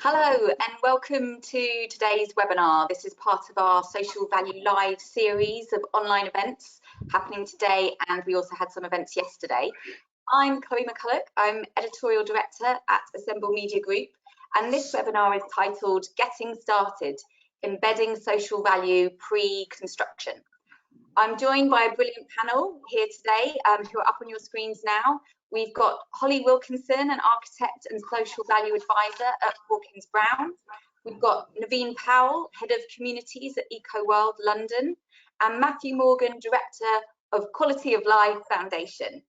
Hello and welcome to today's webinar. This is part of our Social Value Live series of online events happening today, and we also had some events yesterday. I'm Chloe McCulloch, I'm Editorial Director at Assemble Media Group, and this webinar is titled Getting Started, Embedding Social Value Pre-Construction. I'm joined by a brilliant panel here today who are up on your screens now. We've got Holly Wilkinson, an architect and social value advisor at Hawkins Brown. We've got Naveen Powell, head of communities at Eco World London, and Matthew Morgan, director of Quality of Life Foundation.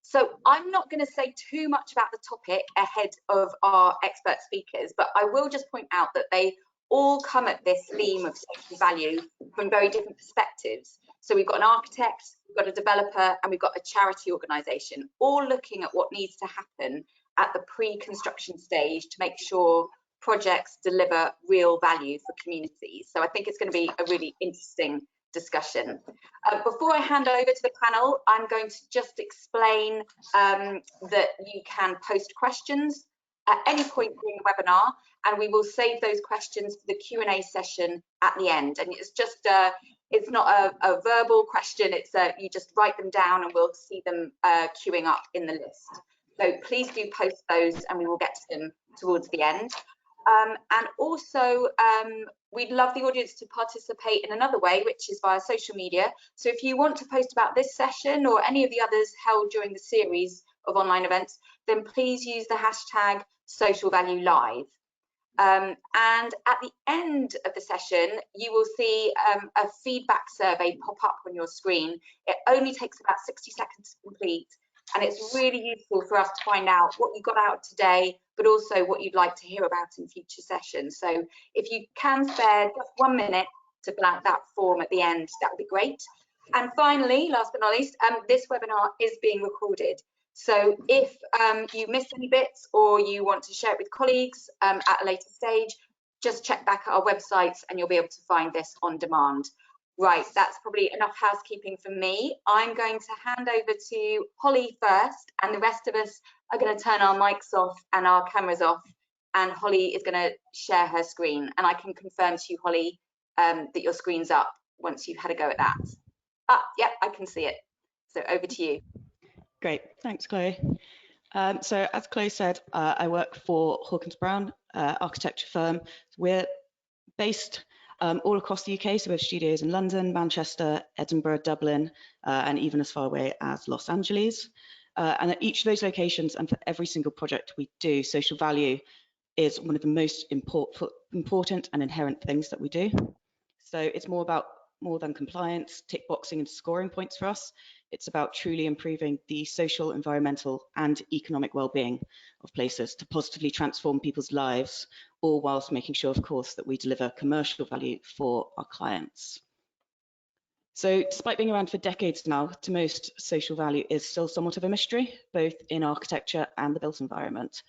So I'm not going to say too much about the topic ahead of our expert speakers, but I will just point out that they all come at this theme of social value from very different perspectives. So we've got an architect, we've got a developer, and we've got a charity organisation, all looking at what needs to happen at the pre-construction stage to make sure projects deliver real value for communities. So I think it's going to be a really interesting discussion. Before I hand over to the panel, I'm going to just explain that you can post questions at any point during the webinar, and we will save those questions for the Q&A session at the end. And it's just it's not a verbal question, it's you just write them down and we'll see them queuing up in the list. So please do post those and we will get to them towards the end. And also, we'd love the audience to participate in another way, which is via social media. So if you want to post about this session or any of the others held during the series of online events, then please use the hashtag #SocialValueLive. And at the end of the session, you will see a feedback survey pop up on your screen. It only takes about 60 seconds to complete, and it's really useful for us to find out what you got out today, but also what you'd like to hear about in future sessions. So if you can spare just 1 minute to fill out that form at the end, that would be great. And finally, last but not least, this webinar is being recorded. So if you missed any bits or you want to share it with colleagues at a later stage, just check back at our websites and you'll be able to find this on demand. Right, that's probably enough housekeeping from me. I'm going to hand over to Holly first, and the rest of us are going to turn our mics off and our cameras off, and Holly is going to share her screen. And I can confirm to you, Holly, that your screen's up once you've had a go at that. Yep, I can see it. So over to you. Great, thanks, Chloe. So as Chloe said, I work for Hawkins Brown, architecture firm. We're based all across the UK, so we have studios in London, Manchester, Edinburgh, Dublin, and even as far away as Los Angeles. And at each of those locations, and for every single project we do, social value is one of the most important and inherent things that we do. So it's more than compliance, tick boxing and scoring points for us. It's about truly improving the social, environmental and economic well-being of places to positively transform people's lives, all whilst making sure, of course, that we deliver commercial value for our clients. So despite being around for decades now, to most, social value is still somewhat of a mystery, both in architecture and the built environment.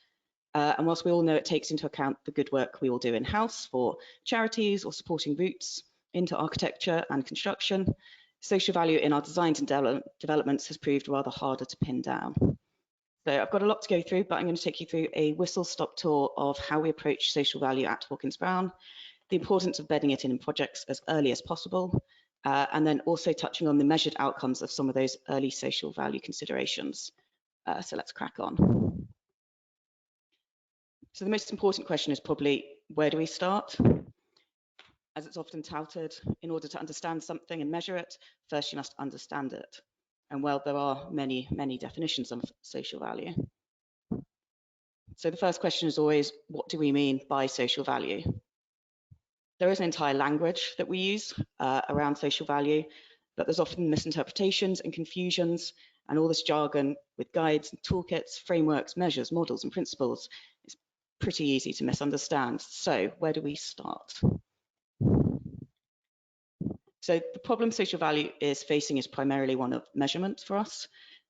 And whilst we all know it takes into account the good work we will do in-house for charities or supporting routes into architecture and construction, social value in our designs and developments has proved rather harder to pin down. So I've got a lot to go through, but I'm going to take you through a whistle-stop tour of how we approach social value at Hawkins Brown, the importance of bedding it in projects as early as possible, and then also touching on the measured outcomes of some of those early social value considerations. So let's crack on. So the most important question is probably, where do we start? As it's often touted, in order to understand something and measure it, first you must understand it. And well, there are many, many definitions of social value. So the first question is always, what do we mean by social value? There is an entire language that we use around social value, but there's often misinterpretations and confusions, and all this jargon with guides and toolkits, frameworks, measures, models, and principles is pretty easy to misunderstand. So where do we start? So the problem social value is facing is primarily one of measurement for us.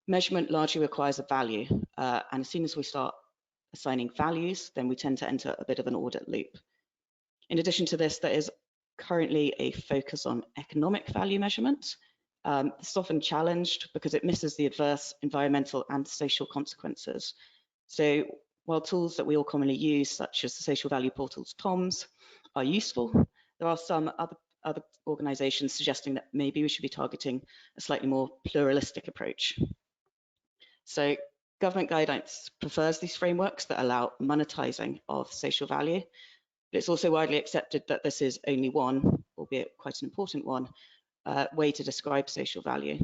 Measurement largely requires a value, and as soon as we start assigning values, then we tend to enter a bit of an audit loop. In addition to this, there is currently a focus on economic value measurement. This is often challenged because it misses the adverse environmental and social consequences. So while tools that we all commonly use, such as the social value portals TOMS, are useful, there are some other organisations suggesting that maybe we should be targeting a slightly more pluralistic approach. So government guidance prefers these frameworks that allow monetising of social value, but it's also widely accepted that this is only one, albeit quite an important one, way to describe social value.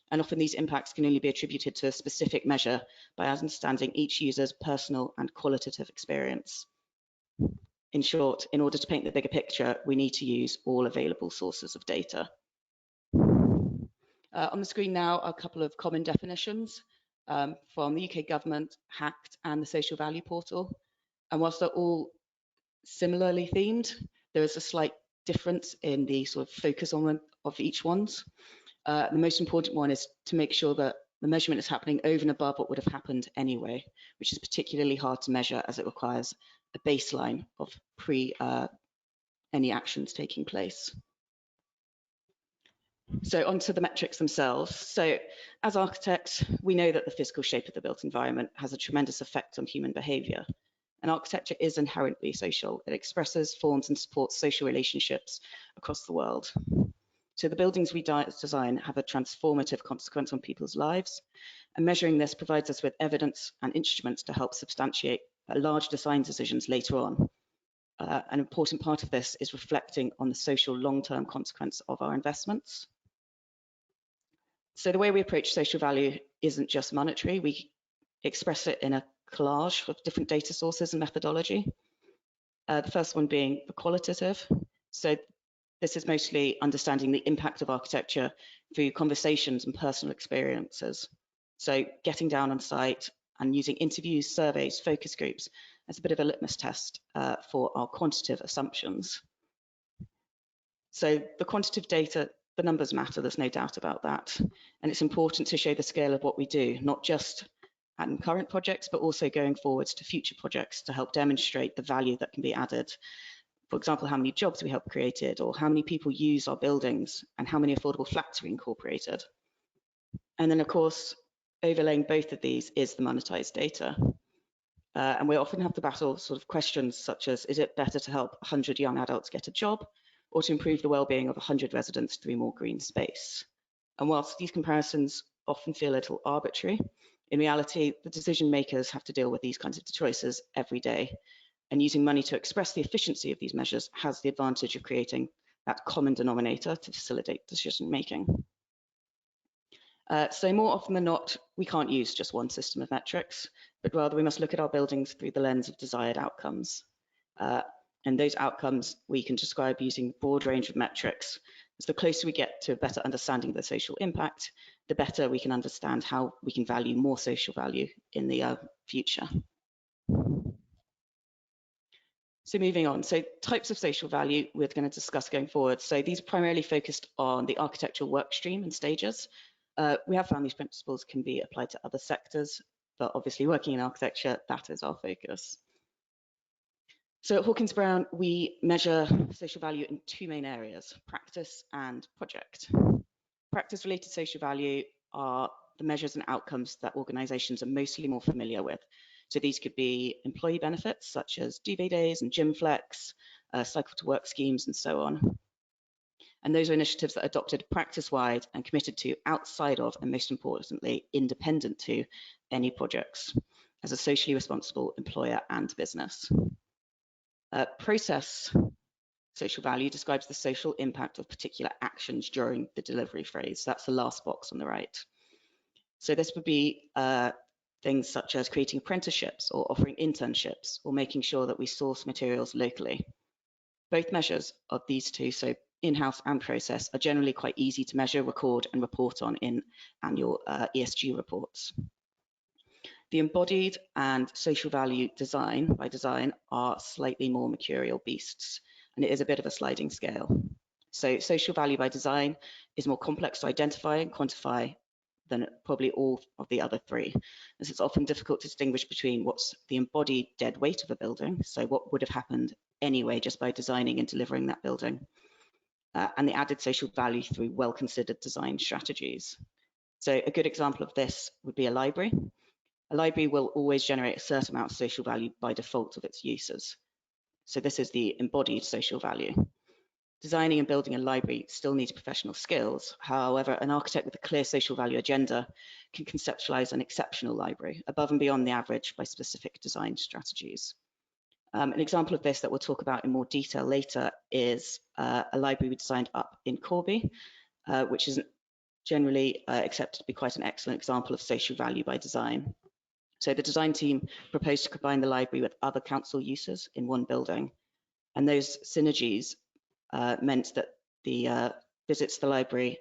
And often these impacts can only be attributed to a specific measure by understanding each user's personal and qualitative experience. In short, in order to paint the bigger picture, we need to use all available sources of data. On the screen now are a couple of common definitions from the UK government, HACT, and the Social Value Portal. And whilst they're all similarly themed, there is a slight difference in the sort of focus on of each one's. The most important one is to make sure that the measurement is happening over and above what would have happened anyway, which is particularly hard to measure as it requires a baseline of any actions taking place. So onto the metrics themselves. So as architects, we know that the physical shape of the built environment has a tremendous effect on human behaviour. And architecture is inherently social. It expresses, forms and supports social relationships across the world. So the buildings we design have a transformative consequence on people's lives. And measuring this provides us with evidence and instruments to help substantiate large design decisions later on. An important part of this is reflecting on the social long-term consequence of our investments. So the way we approach social value isn't just monetary. We express it in a collage of different data sources and methodology. The first one being the qualitative. So this is mostly understanding the impact of architecture through conversations and personal experiences. So getting down on site and using interviews, surveys, focus groups as a bit of a litmus test for our quantitative assumptions. So the quantitative data, the numbers matter, there's no doubt about that. And it's important to show the scale of what we do, not just in current projects, but also going forwards to future projects to help demonstrate the value that can be added. For example, how many jobs we help created, or how many people use our buildings, and how many affordable flats we incorporated. And then, of course, overlaying both of these is the monetized data. And we often have to battle sort of questions such as, is it better to help 100 young adults get a job, or to improve the well-being of 100 residents through more green space? And whilst these comparisons often feel a little arbitrary, in reality, the decision makers have to deal with these kinds of choices every day. And using money to express the efficiency of these measures has the advantage of creating that common denominator to facilitate decision making. So more often than not, we can't use just one system of metrics, but rather we must look at our buildings through the lens of desired outcomes. And those outcomes we can describe using a broad range of metrics. So the closer we get to a better understanding of the social impact, the better we can understand how we can value more social value in the future. So moving on, so types of social value we're going to discuss going forward. So these are primarily focused on the architectural work stream and stages. We have found these principles can be applied to other sectors, but obviously working in architecture, that is our focus. So at Hawkins Brown, we measure social value in two main areas, practice and project. Practice-related social value are the measures and outcomes that organisations are mostly more familiar with. So these could be employee benefits such as duvet days and gym flex, cycle to work schemes and so on. And those are initiatives that are adopted practice-wide and committed to outside of, and most importantly, independent to any projects as a socially responsible employer and business. Process social value describes the social impact of particular actions during the delivery phase. That's the last box on the right. So this would be things such as creating apprenticeships or offering internships or making sure that we source materials locally. Both measures of these two, so in-house and process, are generally quite easy to measure, record and report on in annual ESG reports. The embodied and social value design by design are slightly more mercurial beasts, and it is a bit of a sliding scale. So social value by design is more complex to identify and quantify than probably all of the other three, as it's often difficult to distinguish between what's the embodied dead weight of a building, so what would have happened anyway just by designing and delivering that building, and the added social value through well-considered design strategies. So a good example of this would be a library. A library will always generate a certain amount of social value by default of its users. So this is the embodied social value. Designing and building a library still needs professional skills. However, an architect with a clear social value agenda can conceptualize an exceptional library above and beyond the average by specific design strategies. An example of this that we'll talk about in more detail later is a library we designed up in Corby, which is generally accepted to be quite an excellent example of social value by design. So the design team proposed to combine the library with other council uses in one building, and those synergies meant that the visits to the library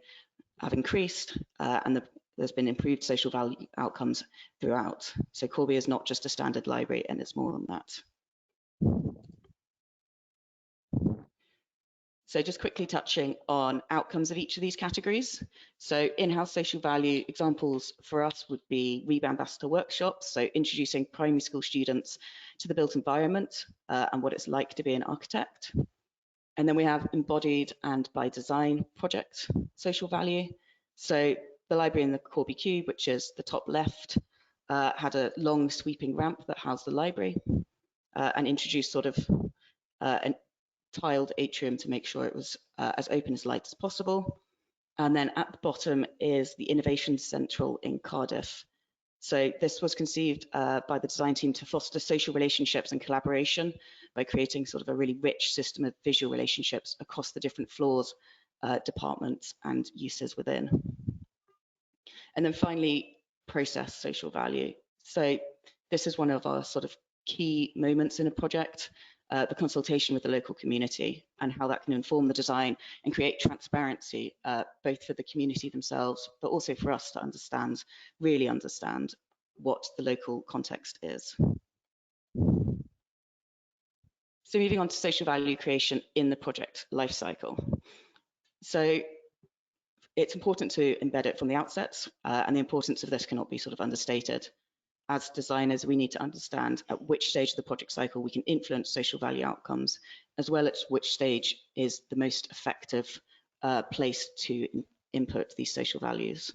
have increased and there's been improved social value outcomes throughout. So Corby is not just a standard library, and it's more than that. So just quickly touching on outcomes of each of these categories. So in-house social value examples for us would be WEEB ambassador workshops, so introducing primary school students to the built environment and what it's like to be an architect. And then we have embodied and by design project social value. So the library in the Corby Cube, which is the top left, had a long sweeping ramp that housed the library and introduced sort of an tiled atrium to make sure it was as open as light as possible. And then at the bottom is the Innovation Central in Cardiff. So this was conceived by the design team to foster social relationships and collaboration by creating sort of a really rich system of visual relationships across the different floors, departments and uses within. And then finally, process social value. So this is one of our sort of key moments in a project. The consultation with the local community and how that can inform the design and create transparency, both for the community themselves, but also for us to understand, really understand what the local context is. So moving on to social value creation in the project lifecycle. So it's important to embed it from the outset, and the importance of this cannot be sort of understated. As designers, we need to understand at which stage of the project cycle we can influence social value outcomes, as well as which stage is the most effective place to input these social values.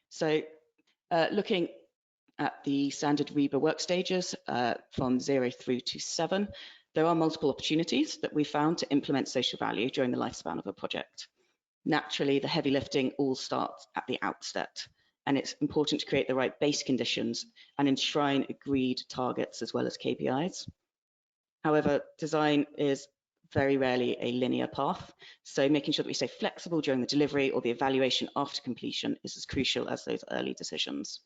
So looking at the standard REBA work stages from 0 through to 7, there are multiple opportunities that we found to implement social value during the lifespan of a project. Naturally, the heavy lifting all starts at the outset, and it's important to create the right base conditions and enshrine agreed targets as well as KPIs. However, design is very rarely a linear path, so making sure that we stay flexible during the delivery or the evaluation after completion is as crucial as those early decisions.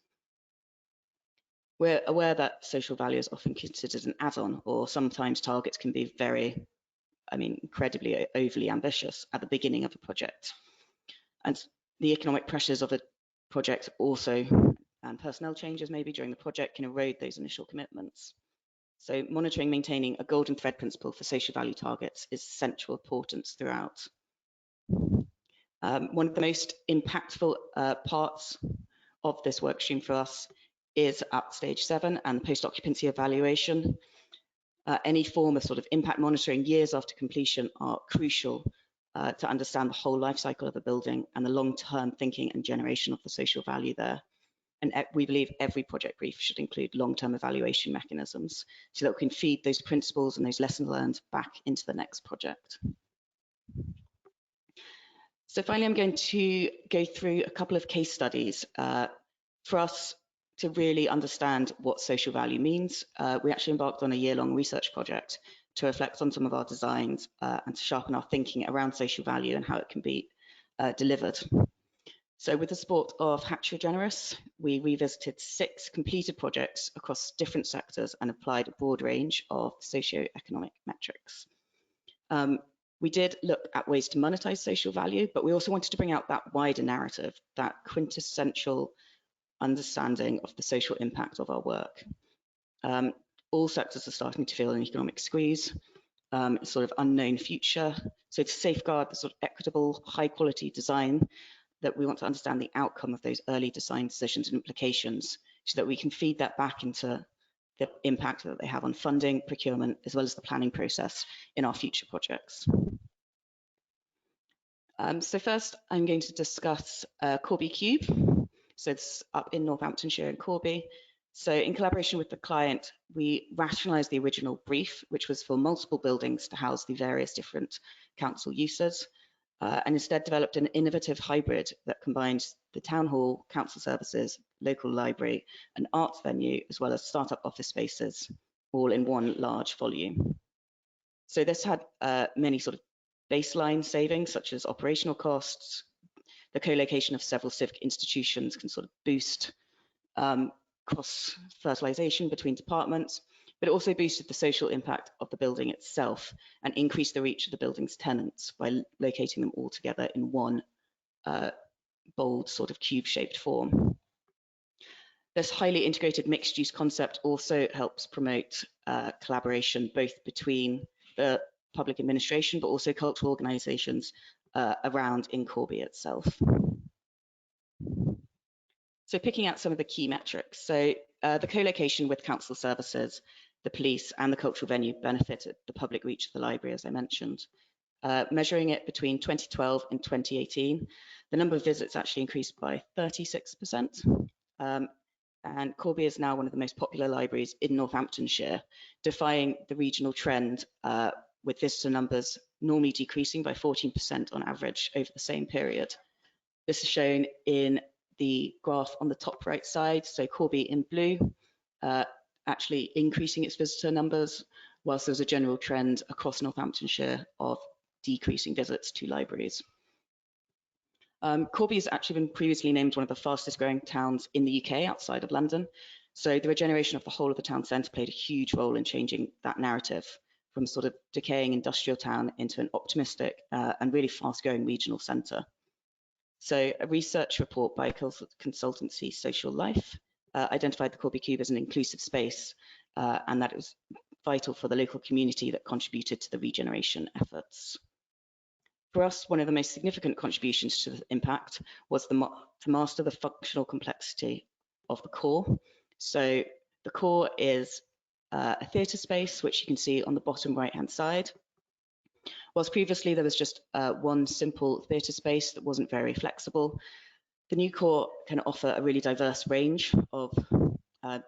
We're aware that social value is often considered an add-on, or sometimes targets can be very, incredibly overly ambitious at the beginning of a project. And the economic pressures of a project also, and personnel changes maybe during the project, can erode those initial commitments. So monitoring, maintaining a golden thread principle for social value targets is central importance throughout. One of the most impactful parts of this work stream for us is at stage 7 and post-occupancy evaluation. Any form of sort of impact monitoring years after completion are crucial to understand the whole life cycle of a building and the long-term thinking and generation of the social value there. And we believe every project brief should include long-term evaluation mechanisms so that we can feed those principles and those lessons learned back into the next project. So finally, I'm going to go through a couple of case studies for us to really understand what social value means. We actually embarked on a year-long research project to reflect on some of our designs and to sharpen our thinking around social value and how it can be delivered. So with the support of Hatcher Generous, we revisited 6 completed projects across different sectors and applied a broad range of socio-economic metrics. We did look at ways to monetize social value, but we also wanted to bring out that wider narrative, that quintessential understanding of the social impact of our work. All sectors are starting to feel an economic squeeze, sort of unknown future. So to safeguard the sort of equitable, high quality design, that we want to understand the outcome of those early design decisions and implications so that we can feed that back into the impact that they have on funding, procurement, as well as the planning process in our future projects. So first, I'm going to discuss Corby Cube. So it's up in Northamptonshire and Corby. So in collaboration with the client, we rationalised the original brief, which was for multiple buildings to house the various different council uses, and instead developed an innovative hybrid that combines the town hall, council services, local library, and arts venue, as well as startup office spaces, all in one large volume. So this had many sort of baseline savings, such as operational costs. The co-location of several civic institutions can sort of boost cross-fertilization between departments, but it also boosted the social impact of the building itself and increased the reach of the building's tenants by locating them all together in one bold sort of cube-shaped form. This highly integrated mixed-use concept also helps promote collaboration both between the public administration, but also cultural organisations around in Corby itself. So picking out some of the key metrics. So the co-location with council services, the police and the cultural venue benefited the public reach of the library, as I mentioned. Measuring it between 2012 and 2018, the number of visits actually increased by 36%. And Corby is now one of the most popular libraries in Northamptonshire, defying the regional trend with visitor numbers normally decreasing by 14% on average over the same period. This is shown in the graph on the top right side, so Corby in blue, actually increasing its visitor numbers, whilst there's a general trend across Northamptonshire of decreasing visits to libraries. Corby has actually been previously named one of the fastest growing towns in the UK outside of London. So the regeneration of the whole of the town centre played a huge role in changing that narrative from sort of decaying industrial town into an optimistic and really fast growing regional centre. So a research report by consultancy Social Life identified the Corby Cube as an inclusive space and that it was vital for the local community that contributed to the regeneration efforts. For us, one of the most significant contributions to the impact was to master the functional complexity of the core. So the core is a theatre space, which you can see on the bottom right-hand side. Whilst previously there was just one simple theatre space that wasn't very flexible, the new core can offer a really diverse range of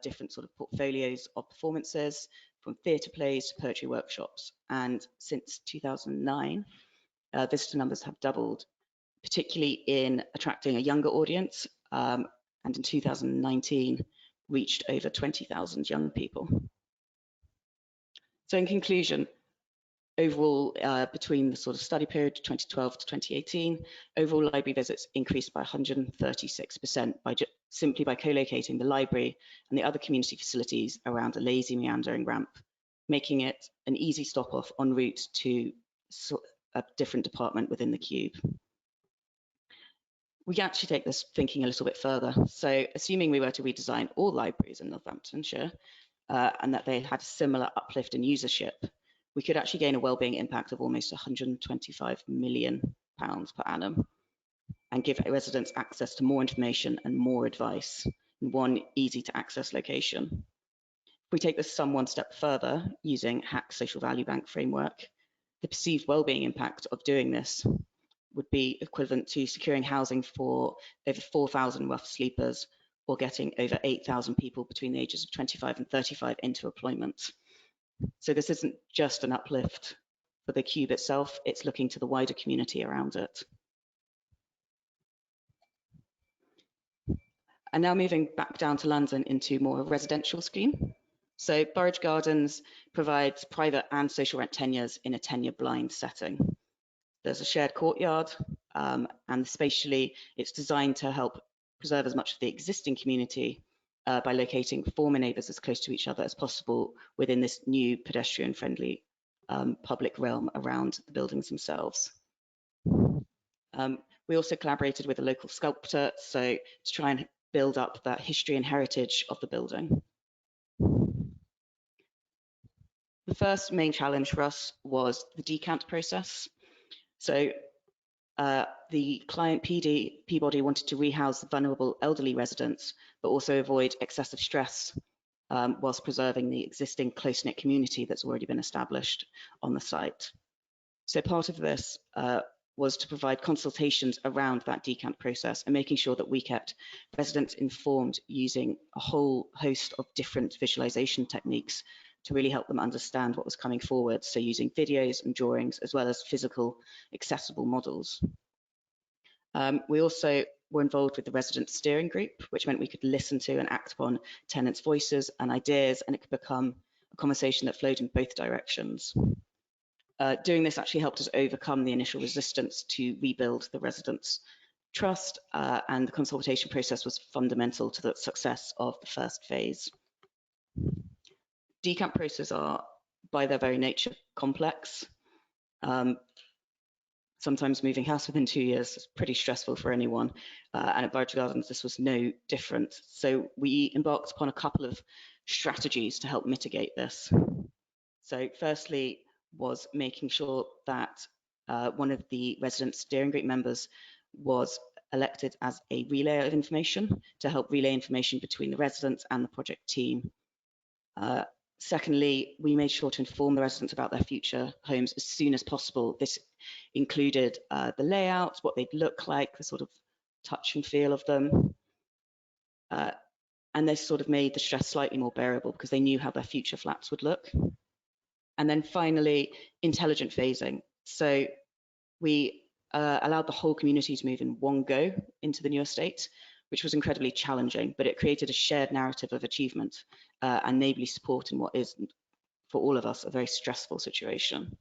different sort of portfolios of performances, from theatre plays to poetry workshops. And since 2009, visitor numbers have doubled, particularly in attracting a younger audience, and in 2019 reached over 20,000 young people. So in conclusion, overall, between the sort of study period 2012 to 2018, overall library visits increased by 136% simply by co-locating the library and the other community facilities around a lazy meandering ramp, making it an easy stop-off en route to a different department within the cube. We can actually take this thinking a little bit further. So assuming we were to redesign all libraries in Northamptonshire and that they had a similar uplift in usership, we could actually gain a wellbeing impact of almost £125 million per annum and give residents access to more information and more advice in one easy to access location. If we take this one step further using HAC's social value bank framework, the perceived wellbeing impact of doing this would be equivalent to securing housing for over 4,000 rough sleepers or getting over 8,000 people between the ages of 25 and 35 into employment. So this isn't just an uplift for the cube itself, it's looking to the wider community around it. And now moving back down to London into more residential scheme. So Burridge Gardens provides private and social rent tenures in a tenure blind setting. There's a shared courtyard and spatially it's designed to help preserve as much of the existing community by locating former neighbours as close to each other as possible within this new pedestrian friendly public realm around the buildings themselves. We also collaborated with a local sculptor to try and build up that history and heritage of the building. The first main challenge for us was the decant process. So the client Peabody wanted to rehouse the vulnerable elderly residents, but also avoid excessive stress whilst preserving the existing close-knit community that's already been established on the site. So part of this was to provide consultations around that decant process and making sure that we kept residents informed using a whole host of different visualization techniques to really help them understand what was coming forward. So using videos and drawings, as well as physical accessible models. We also were involved with the resident steering group, which meant we could listen to and act upon tenants' voices and ideas, and it could become a conversation that flowed in both directions. Doing this actually helped us overcome the initial resistance to rebuild the residents' trust, and the consultation process was fundamental to the success of the first phase. Decant processes are, by their very nature, complex. Sometimes moving house within 2 years is pretty stressful for anyone, and at Burridge Gardens this was no different. So we embarked upon a couple of strategies to help mitigate this. So firstly was making sure that one of the resident steering group members was elected as a relayer of information to help relay information between the residents and the project team. Secondly, we made sure to inform the residents about their future homes as soon as possible. This included the layout, what they'd look like, the sort of touch and feel of them. And this sort of made the stress slightly more bearable because they knew how their future flats would look. And then finally, intelligent phasing. So we allowed the whole community to move in one go into the new estate, which was incredibly challenging, but it created a shared narrative of achievement and neighbourly support in what is, for all of us, a very stressful situation.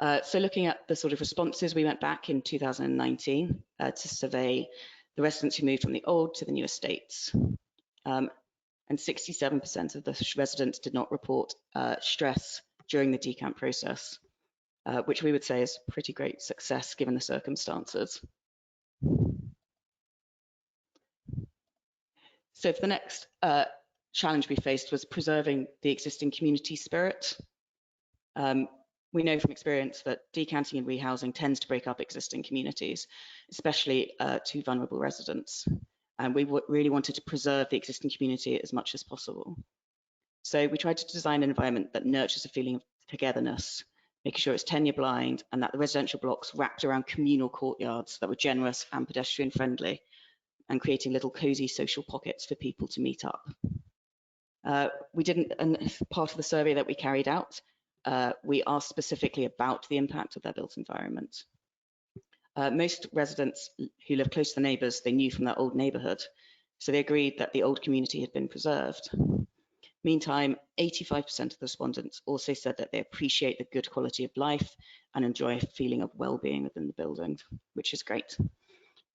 So looking at the sort of responses, we went back in 2019 to survey the residents who moved from the old to the new estates. And 67% of the residents did not report stress during the decant process, which we would say is pretty great success given the circumstances. So for the next challenge we faced was preserving the existing community spirit. We know from experience that decanting and rehousing tends to break up existing communities, especially to vulnerable residents. And we really wanted to preserve the existing community as much as possible. So we tried to design an environment that nurtures a feeling of togetherness, making sure it's tenure blind and that the residential blocks wrapped around communal courtyards that were generous and pedestrian friendly, and creating little cozy social pockets for people to meet up. We didn't, and part of the survey that we carried out, we asked specifically about the impact of their built environment. Most residents who live close to the neighbours, they knew from their old neighbourhood, so they agreed that the old community had been preserved. Meantime, 85% of the respondents also said that they appreciate the good quality of life and enjoy a feeling of well-being within the building, which is great.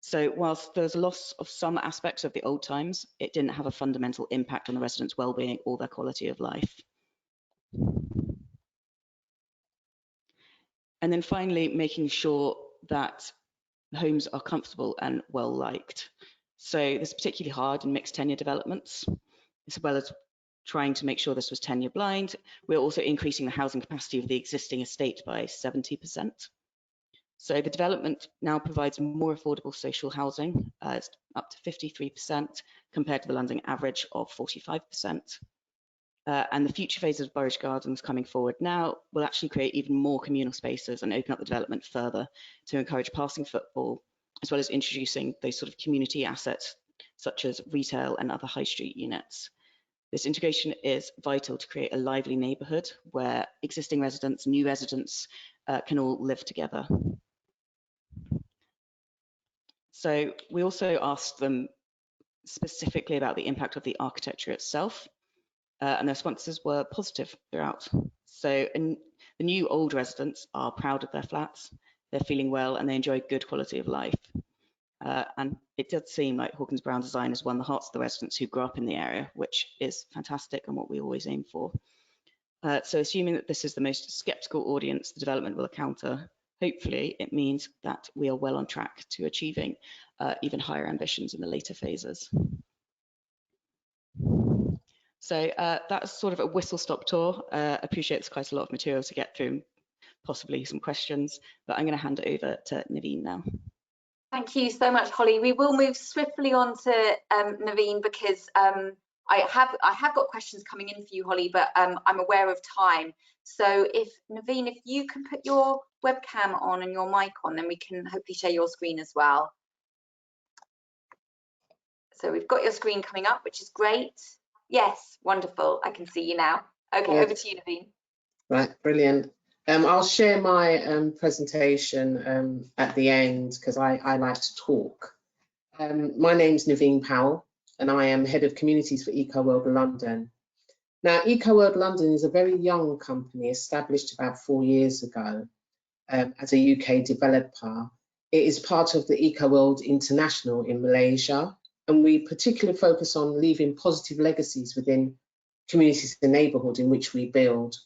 So whilst there's a loss of some aspects of the old times, it didn't have a fundamental impact on the residents' well-being or their quality of life. And then finally, making sure that homes are comfortable and well-liked. So this is particularly hard in mixed tenure developments, as well as trying to make sure this was tenure blind. We're also increasing the housing capacity of the existing estate by 70%. So the development now provides more affordable social housing, it's up to 53% compared to the London average of 45%. And the future phases of Burridge Gardens coming forward now will actually create even more communal spaces and open up the development further to encourage passing footfall, as well as introducing those sort of community assets such as retail and other high street units. This integration is vital to create a lively neighbourhood where existing residents, new residents can all live together. So we also asked them specifically about the impact of the architecture itself, and their responses were positive throughout. So the new old residents are proud of their flats, they're feeling well, and they enjoy good quality of life. And it does seem like Hawkins Brown design has won the hearts of the residents who grew up in the area, which is fantastic and what we always aim for. So assuming that this is the most sceptical audience the development will encounter, hopefully it means that we are well on track to achieving even higher ambitions in the later phases. So that's sort of a whistle-stop tour. I appreciate it's quite a lot of material to get through, possibly some questions, but I'm going to hand it over to Naveen now. Thank you so much, Holly. We will move swiftly on to Naveen because I have got questions coming in for you, Holly, but I'm aware of time. So if Naveen, if you can put your webcam on and your mic on, then we can hopefully share your screen as well. So we've got your screen coming up, which is great. Yes, wonderful. I can see you now. Okay, Good. over to you, Naveen. Right, brilliant. I'll share my presentation at the end because I like to talk. My name's Naveen Powell and I am Head of Communities for EcoWorld London. Now, EcoWorld London is a very young company established about 4 years ago as a UK developer. It is part of the EcoWorld International in Malaysia, and we particularly focus on leaving positive legacies within communities and neighbourhood in which we build.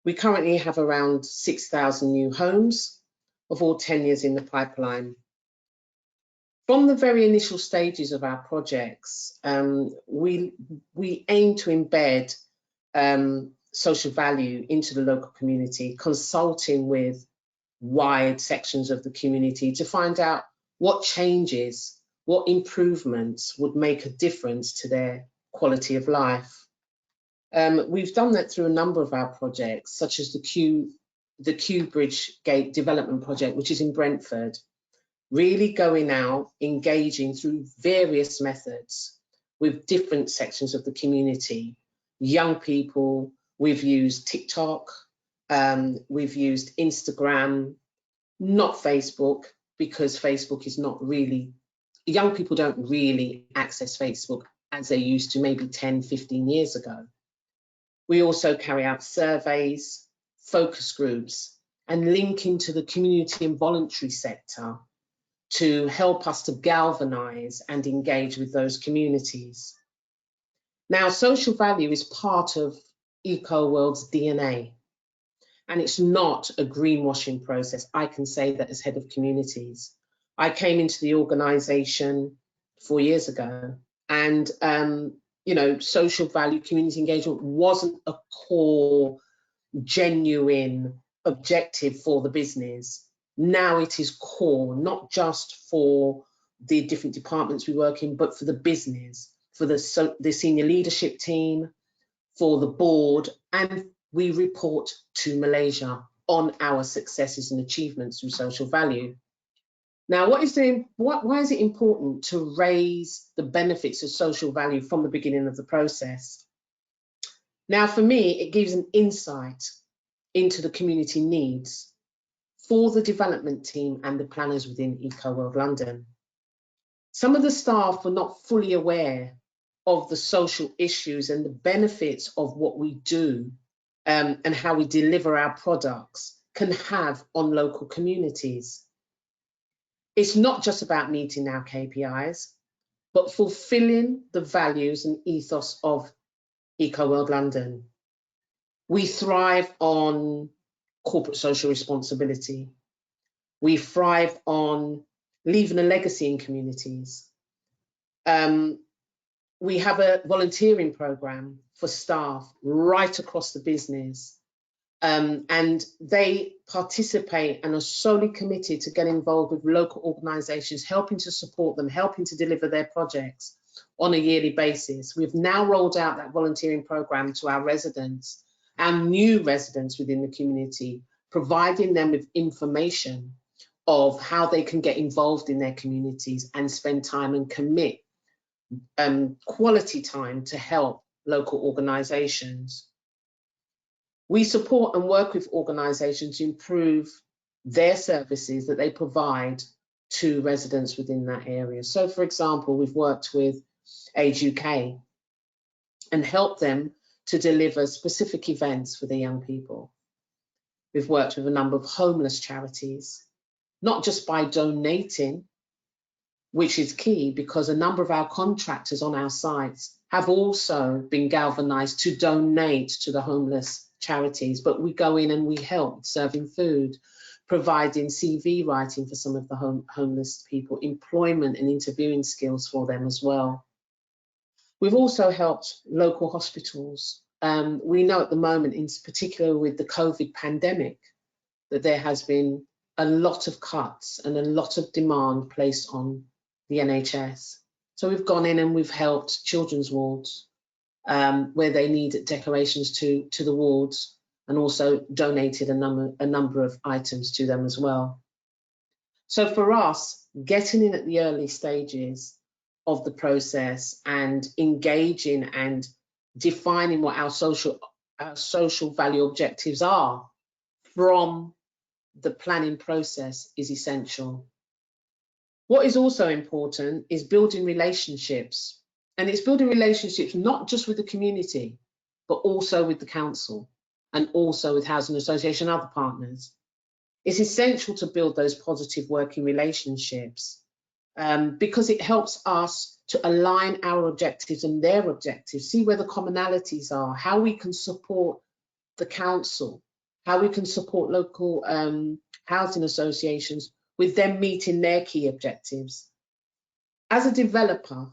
We currently have around 6,000 new homes, of all 10 years in the pipeline. From the very initial stages of our projects, we aim to embed social value into the local community, consulting with wide sections of the community to find out what changes, what improvements would make a difference to their quality of life. We've done that through a number of our projects, such as the Kew Bridge Gate Development Project, which is in Brentford, really going out, engaging through various methods with different sections of the community. Young people, we've used TikTok, we've used Instagram, not Facebook, because Facebook is not really, young people don't really access Facebook as they used to maybe 10, 15 years ago. We also carry out surveys, focus groups, and link into the community and voluntary sector to help us to galvanise and engage with those communities. Now, social value is part of EcoWorld's DNA, and it's not a greenwashing process. I can say that as head of communities. I came into the organisation 4 years ago, and you know, social value, community engagement wasn't a core, genuine objective for the business. Now it is core, not just for the different departments we work in, but for the business, for the senior leadership team, for the board, and we report to Malaysia on our successes and achievements through social value. Now, why is it important to raise the benefits of social value from the beginning of the process? Now, for me, it gives an insight into the community needs for the development team and the planners within EcoWorld London. Some of the staff were not fully aware of the social issues and the benefits of what we do and how we deliver our products can have on local communities. It's not just about meeting our KPIs, but fulfilling the values and ethos of EcoWorld London. We thrive on corporate social responsibility. We thrive on leaving a legacy in communities. We have a volunteering program for staff right across the business. And they participate and are solely committed to get involved with local organisations, helping to support them, helping to deliver their projects on a yearly basis. We've now rolled out that volunteering programme to our residents and new residents within the community, providing them with information of how they can get involved in their communities and spend time and commit quality time to help local organisations. We support and work with organisations to improve their services that they provide to residents within that area. So, for example, we've worked with Age UK and helped them to deliver specific events for the young people. We've worked with a number of homeless charities, not just by donating, which is key because a number of our contractors on our sites have also been galvanised to donate to the homeless charities, but we go in and we help serving food, providing CV writing for some of the homeless people, employment and interviewing skills for them as well. We've also helped local hospitals. We know at the moment, in particular with the COVID pandemic, that there has been a lot of cuts and a lot of demand placed on the NHS. So we've gone in and we've helped children's wards where they need decorations to the wards. and also donated a number of items to them as well. So for us, getting in at the early stages of the process and engaging and defining what our social value objectives are from the planning process is essential. What is also important is building relationships, and it's building relationships not just with the community, but also with the council and also with housing association and other partners. It's essential to build those positive working relationships because it helps us to align our objectives and their objectives, see where the commonalities are, how we can support the council, how we can support local housing associations with them meeting their key objectives. As a developer,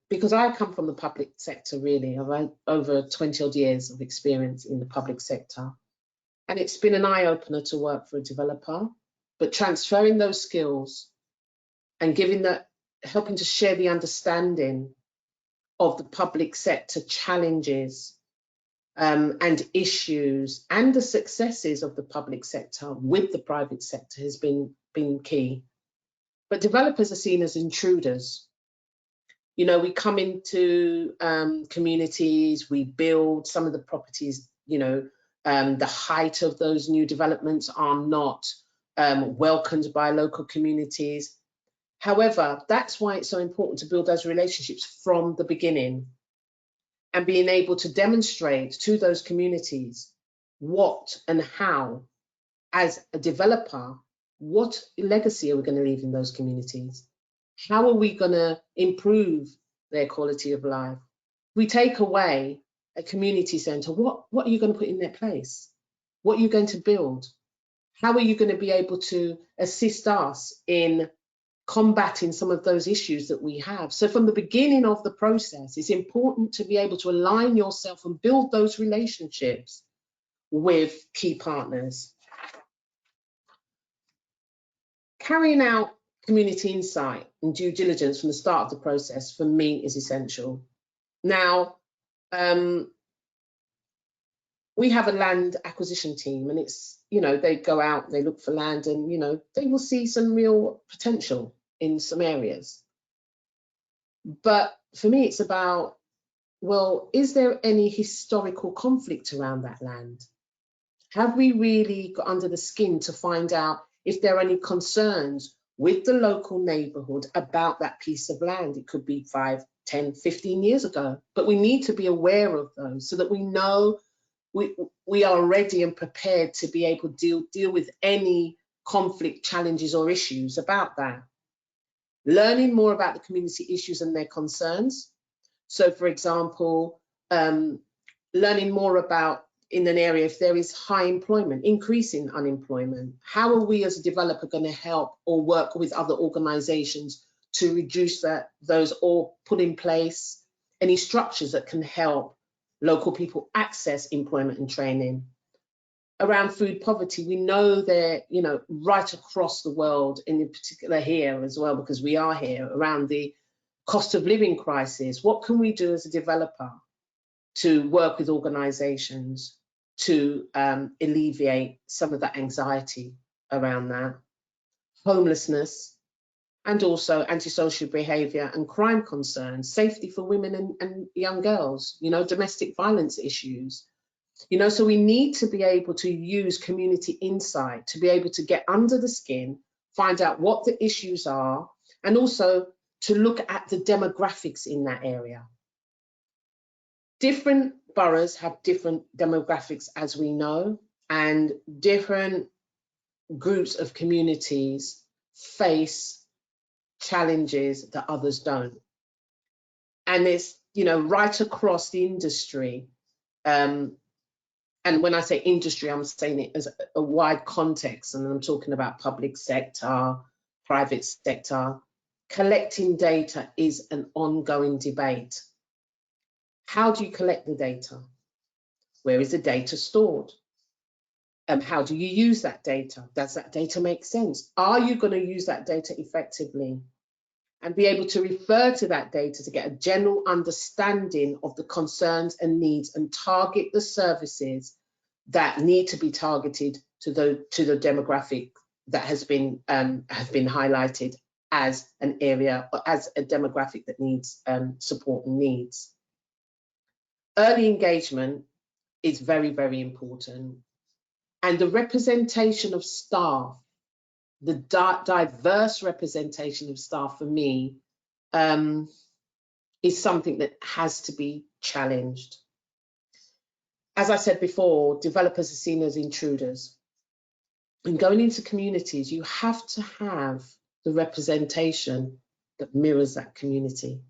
because I come from the public sector really, I've had over 20 odd years of experience in the public sector. And it's been an eye-opener to work for a developer, but transferring those skills and helping to share the understanding of the public sector challenges and issues and the successes of the public sector with the private sector has been key. But developers are seen as intruders. You know, we come into communities, we build some of the properties, you know, the height of those new developments are not welcomed by local communities. However, that's why it's so important to build those relationships from the beginning and being able to demonstrate to those communities what and how, as a developer, what legacy are we going to leave in those communities? How are we going to improve their quality of life? We take away a community centre, what are you going to put in their place? What are you going to build? How are you going to be able to assist us in combating some of those issues that we have? So from the beginning of the process, it's important to be able to align yourself and build those relationships with key partners. Carrying out community insight and due diligence from the start of the process, for me, is essential. Now, we have a land acquisition team, and it's, you know, they go out, they look for land, and, you know, they will see some real potential in some areas. But for me, it's about, well, is there any historical conflict around that land? Have we really got under the skin to find out if there are any concerns with the local neighbourhood about that piece of land? It could be 5, 10, 15 years ago, but we need to be aware of those so that we know we are ready and prepared to be able to deal with any conflict, challenges or issues about that. Learning more about the community issues and their concerns. So for example, learning more about in an area if there is high employment, increasing unemployment, how are we as a developer going to help or work with other organisations to reduce those, or put in place any structures that can help local people access employment and training. Around food poverty, we know that, you know, right across the world, and in particular here as well, because we are here, around the cost of living crisis. What can we do as a developer to work with organisations to alleviate some of that anxiety around that? Homelessness, and also antisocial behaviour and crime concerns, safety for women and young girls, you know, domestic violence issues. You know, so we need to be able to use community insight to be able to get under the skin, find out what the issues are, and also to look at the demographics in that area. Different boroughs have different demographics, as we know, and different groups of communities face challenges that others don't. And it's, you know, right across the industry. And when I say industry, I'm saying it as a wide context, and I'm talking about public sector, private sector. Collecting data is an ongoing debate. How do you collect the data? Where is the data stored? How do you use that data? Does that data make sense? Are you going to use that data effectively? And be able to refer to that data to get a general understanding of the concerns and needs and target the services that need to be targeted to the demographic that has been highlighted as an area, or as a demographic that needs support and needs. Early engagement is very, very important. And the representation of staff, the diverse representation of staff for me is something that has to be challenged. As I said before, developers are seen as intruders. And going into communities, you have to have the representation that mirrors that community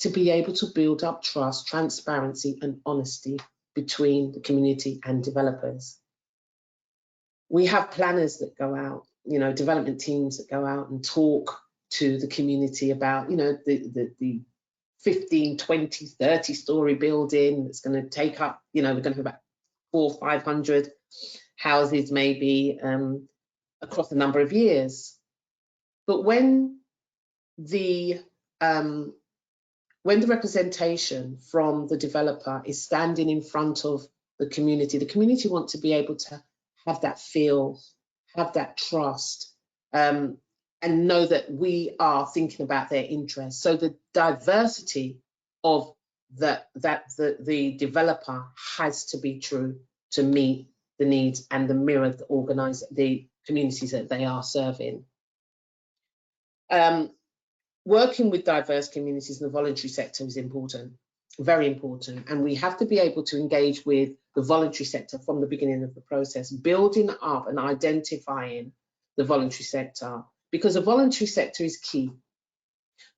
to be able to build up trust, transparency, and honesty between the community and developers. We have planners that go out, you know, development teams that go out and talk to the community about, you know, the 15, 20, 30-story building that's going to take up, you know, we're going to have about 400 or 500 houses maybe across a number of years. But when the representation from the developer is standing in front of the community wants to be able to have that feel, have that trust, and know that we are thinking about their interests. So the diversity of the developer has to be true to meet the needs and the mirror the communities that they are serving. Working with diverse communities in the voluntary sector is important, very important, and we have to be able to engage with the voluntary sector from the beginning of the process, building up and identifying the voluntary sector, because the voluntary sector is key.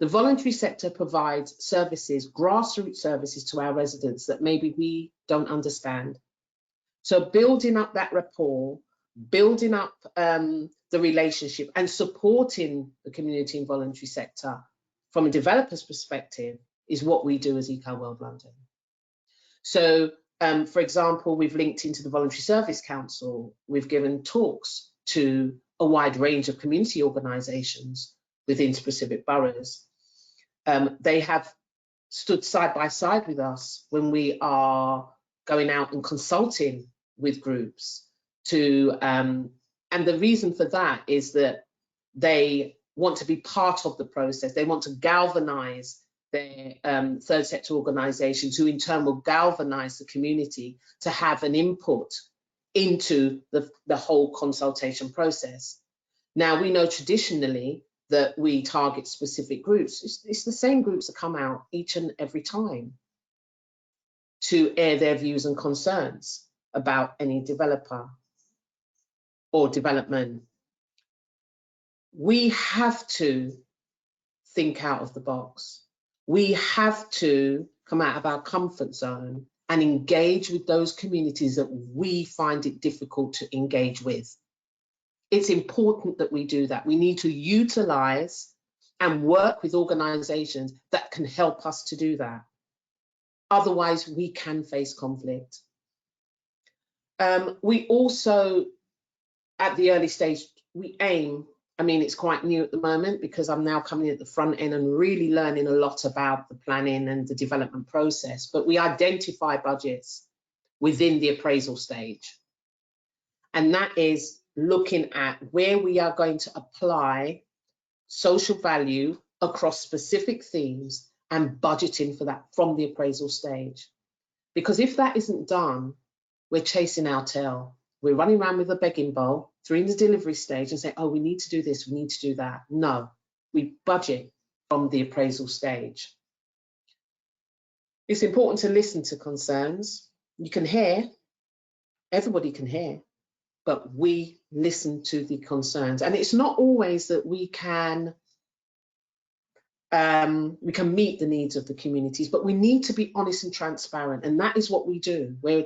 The voluntary sector provides services, grassroots services to our residents that maybe we don't understand. So building up that rapport, building up the relationship and supporting the community and voluntary sector from a developer's perspective is what we do as Eco World London. So, for example, we've linked into the Voluntary Service Council. We've given talks to a wide range of community organisations within specific boroughs. They have stood side by side with us when we are going out and consulting with groups to, and the reason for that is that they want to be part of the process. They want to galvanise their third sector organisations, who in turn will galvanise the community to have an input into the whole consultation process. Now, we know traditionally that we target specific groups. It's the same groups that come out each and every time to air their views and concerns about any developer or development. We have to think out of the box. We have to come out of our comfort zone and engage with those communities that we find it difficult to engage with. It's important that we do that. We need to utilise and work with organisations that can help us to do that. Otherwise, we can face conflict. We also, at the early stage, we aim, I mean, it's quite new at the moment because I'm now coming at the front end and really learning a lot about the planning and the development process, but we identify budgets within the appraisal stage. And that is looking at where we are going to apply social value across specific themes and budgeting for that from the appraisal stage. Because if that isn't done, we're chasing our tail. We're running around with a begging bowl through the delivery stage and say, oh, we need to do this, we need to do that. No, we budget from the appraisal stage. It's important to listen to concerns. You can hear, everybody can hear, but we listen to the concerns. And it's not always that we can meet the needs of the communities, but we need to be honest and transparent. And that is what we do. We're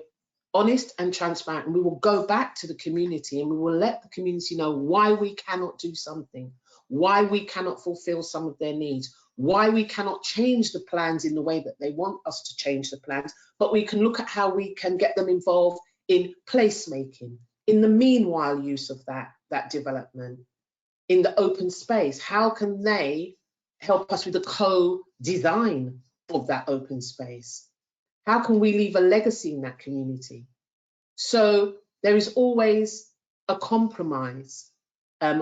honest and transparent, and we will go back to the community and we will let the community know why we cannot do something, why we cannot fulfill some of their needs, why we cannot change the plans in the way that they want us to change the plans, but we can look at how we can get them involved in placemaking, in the meanwhile use of that development, in the open space. How can they help us with the co-design of that open space? How can we leave a legacy in that community? So there is always a compromise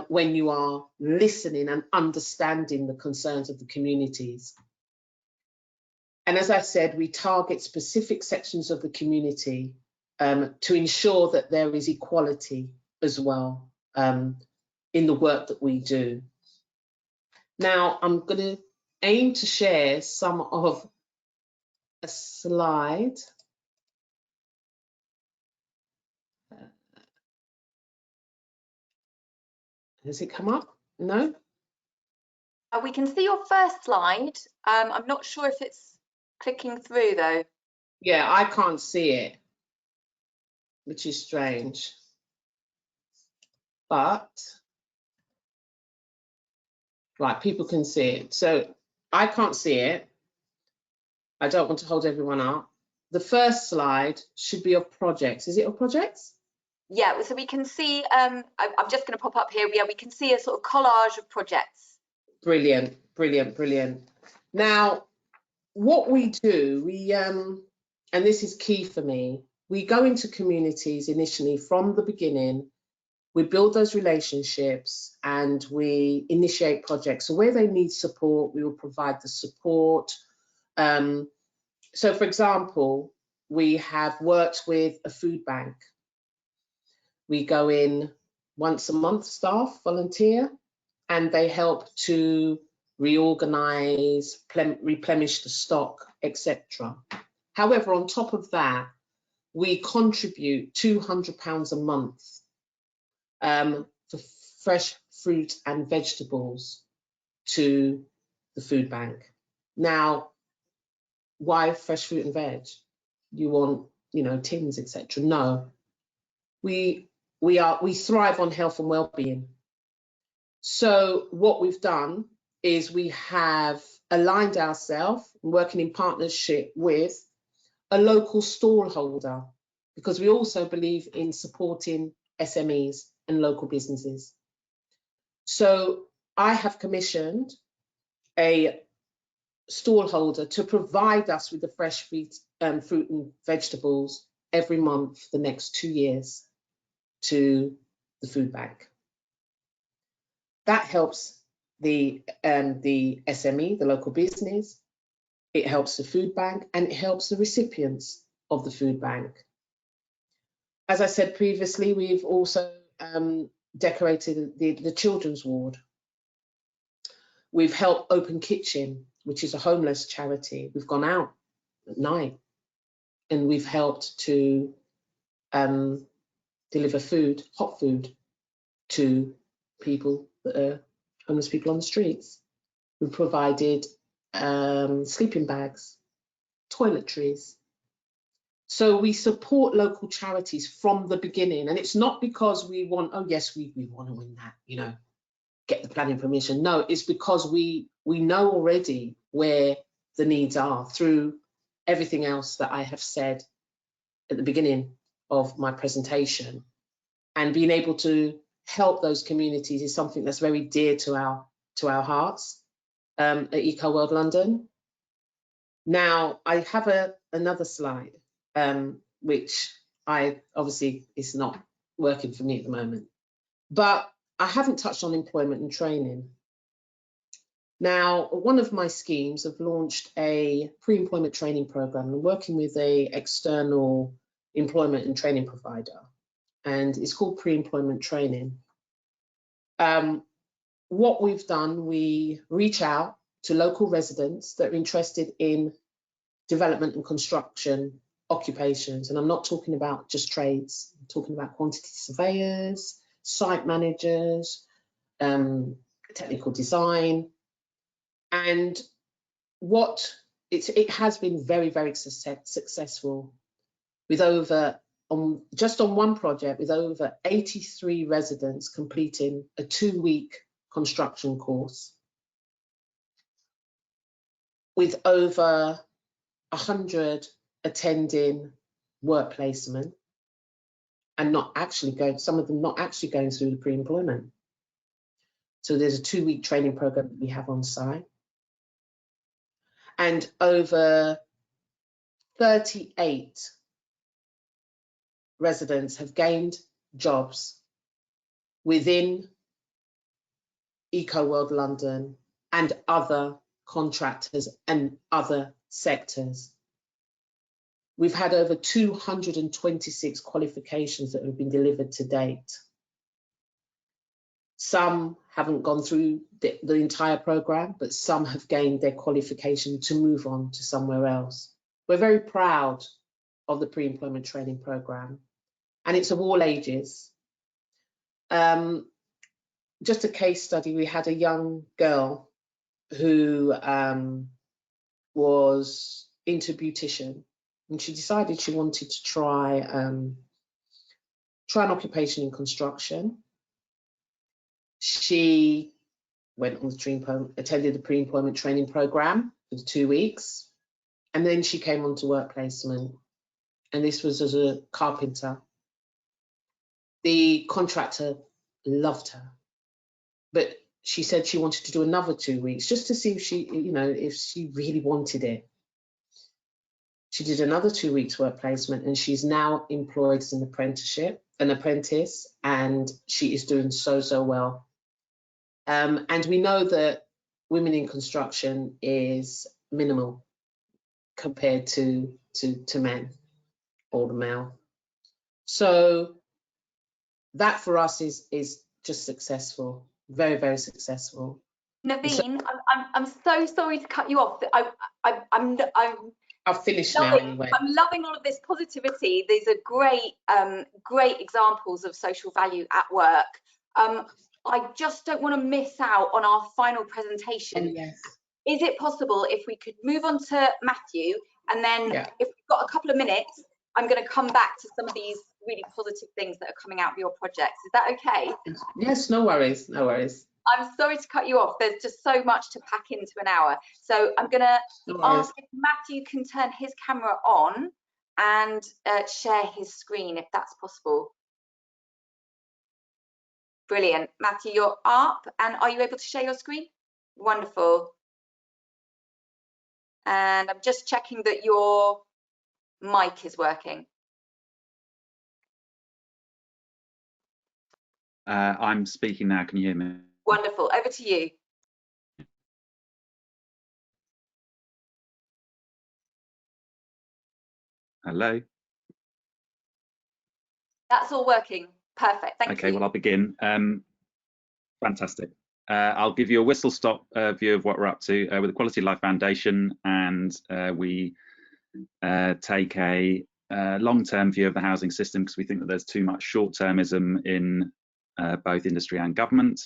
when you are listening and understanding the concerns of the communities. And as I said, we target specific sections of the community to ensure that there is equality as well in the work that we do. Now, I'm going to aim to share some of a slide. Has it come up? No? We can see your first slide. I'm not sure if it's clicking through though. Yeah, I can't see it, which is strange. But, right, people can see it. So I can't see it. I don't want to hold everyone up. The first slide should be of projects. Is it of projects? Yeah, so we can see, I'm just going to pop up here. Yeah, we can see a sort of collage of projects. Brilliant, brilliant, brilliant. Now, what we do, we, and this is key for me, we go into communities initially from the beginning, we build those relationships and we initiate projects. So where they need support, we will provide the support. So for example, we have worked with a food bank. We go in once a month, staff volunteer, and they help to reorganize, replenish the stock, etc. However, on top of that, we contribute £200 a month for fresh fruit and vegetables to the food bank. Now, why fresh fruit and veg? You want, you know, tins, etc. No, we thrive on health and well-being. So what we've done is we have aligned ourselves, working in partnership with a local stallholder, because we also believe in supporting SMEs and local businesses. So I have commissioned a stallholder to provide us with the fresh fruit and vegetables every month for the next 2 years to the food bank. That helps the SME, the local business, it helps the food bank, and it helps the recipients of the food bank. As I said previously, we've also decorated the children's ward. We've helped Open Kitchen, which is a homeless charity. We've gone out at night and we've helped to deliver food, hot food, to people that are homeless people on the streets. We've provided sleeping bags, toiletries. So we support local charities from the beginning, and it's not because we want, oh yes, we want to win that, you know, get the planning permission. No, it's because we know already where the needs are through everything else that I have said at the beginning of my presentation. And being able to help those communities is something that's very dear to our hearts at Eco World London. Now I have another slide, which I obviously is not working for me at the moment, but I haven't touched on employment and training. Now, one of my schemes have launched a pre-employment training program and working with an external employment and training provider, and it's called pre-employment training. What we've done, we reach out to local residents that are interested in development and construction occupations, and I'm not talking about just trades, I'm talking about quantity surveyors, site managers, technical design. And it has been very, very successful, with over, just on one project, with over 83 residents completing a 2-week construction course, with over 100 attending work placement and not actually going, some of them not actually going through the pre-employment. So there's a 2-week training program that we have on site. And over 38 residents have gained jobs within EcoWorld London and other contractors and other sectors. We've had over 226 qualifications that have been delivered to date. Some haven't gone through the entire programme, but some have gained their qualification to move on to somewhere else. We're very proud of the pre-employment training programme, and it's of all ages. Just a case study, we had a young girl who was into beautician, and she decided she wanted to try an occupation in construction. She went on the attended the pre-employment training programme for 2 weeks, and then she came on to work placement, and this was as a carpenter. The contractor loved her, but she said she wanted to do another 2 weeks just to see if she, if she really wanted it. She did another 2 weeks work placement, and she's now employed as an apprentice, and she is doing so well. And we know that women in construction is minimal compared to men or the male. So that for us is just successful, very, very successful. Naveen, I'm so sorry to cut you off. I've finished now anyway. I'm loving all of this positivity. These are great examples of social value at work. I just don't want to miss out on our final presentation. Yes. Is it possible if we could move on to Matthew, and then if we've got a couple of minutes, I'm going to come back to some of these really positive things that are coming out of your projects. Is that okay? Yes, no worries, no worries. I'm sorry to cut you off. There's just so much to pack into an hour. So I'm going to ask if Matthew can turn his camera on and share his screen, if that's possible. Brilliant. Matthew, you're up, and are you able to share your screen? Wonderful. And I'm just checking that your mic is working. I'm speaking now. Can you hear me? Wonderful. Over to you. Hello. That's all working. Perfect. Thank you. Okay, well, I'll begin. Fantastic. I'll give you a whistle-stop view of what we're up to with the Quality of Life Foundation, and we take a long-term view of the housing system because we think that there's too much short-termism in both industry and government.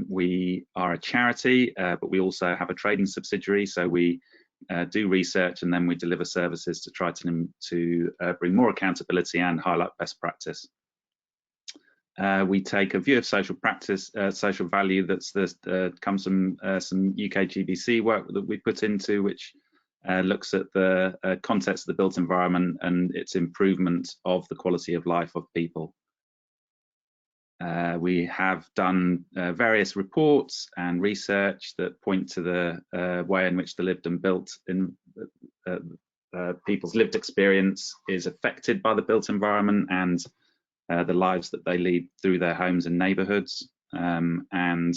We are a charity, but we also have a trading subsidiary, so we do research and then we deliver services to try to bring more accountability and highlight best practice. We take a view of social practice, social value comes from some UK GBC work that we put into, which looks at the context of the built environment and its improvement of the quality of life of people. We have done various reports and research that point to the way in which the lived and built people's lived experience is affected by the built environment and the lives that they lead through their homes and neighbourhoods. We've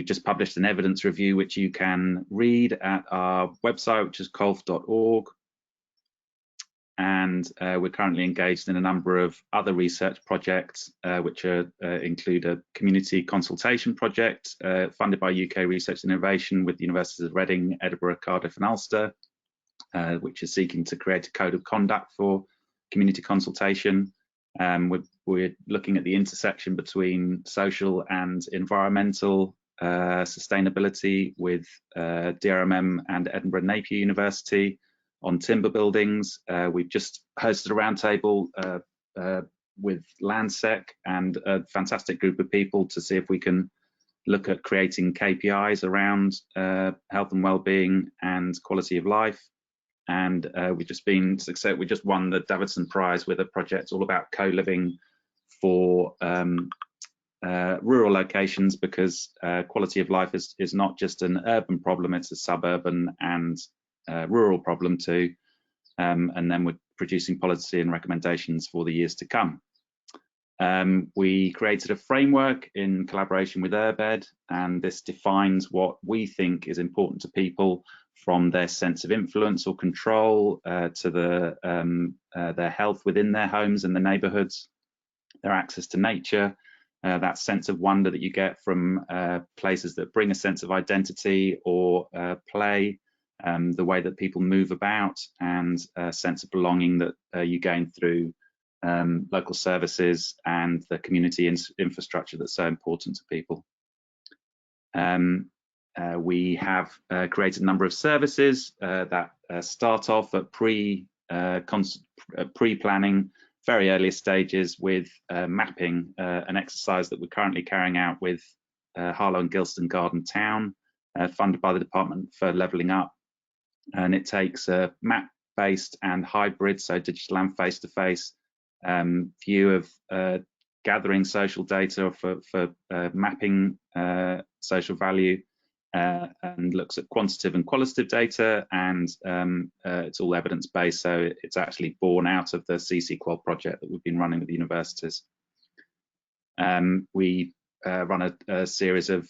just published an evidence review which you can read at our website, which is colf.org. And we're currently engaged in a number of other research projects, which include a community consultation project funded by UK Research and Innovation with the Universities of Reading, Edinburgh, Cardiff and Ulster, which is seeking to create a code of conduct for community consultation. We're looking at the intersection between social and environmental sustainability with DRMM and Edinburgh Napier University on timber buildings. We've just hosted a roundtable with Landsec and a fantastic group of people to see if we can look at creating KPIs around health and well-being and quality of life. And we just won the Davidson Prize with a project all about co-living for rural locations, because quality of life is not just an urban problem, it's a suburban and rural problem too. And then we're producing policy and recommendations for the years to come. We created a framework in collaboration with Embedding, and this defines what we think is important to people, from their sense of influence or control to their health within their homes and the neighbourhoods, their access to nature, that sense of wonder that you get from places that bring a sense of identity or play, the way that people move about, and a sense of belonging that you gain through local services and the community infrastructure that's so important to people. We have created a number of services that start off at pre-planning, very early stages, with mapping, an exercise that we're currently carrying out with Harlow and Gilston Garden Town, funded by the Department for Levelling Up. And it takes a map-based and hybrid, so digital and face-to-face, view of gathering social data for mapping social value, and looks at quantitative and qualitative data, and it's all evidence-based, so it's actually born out of the CC-Qual project that we've been running with the universities. We run a series of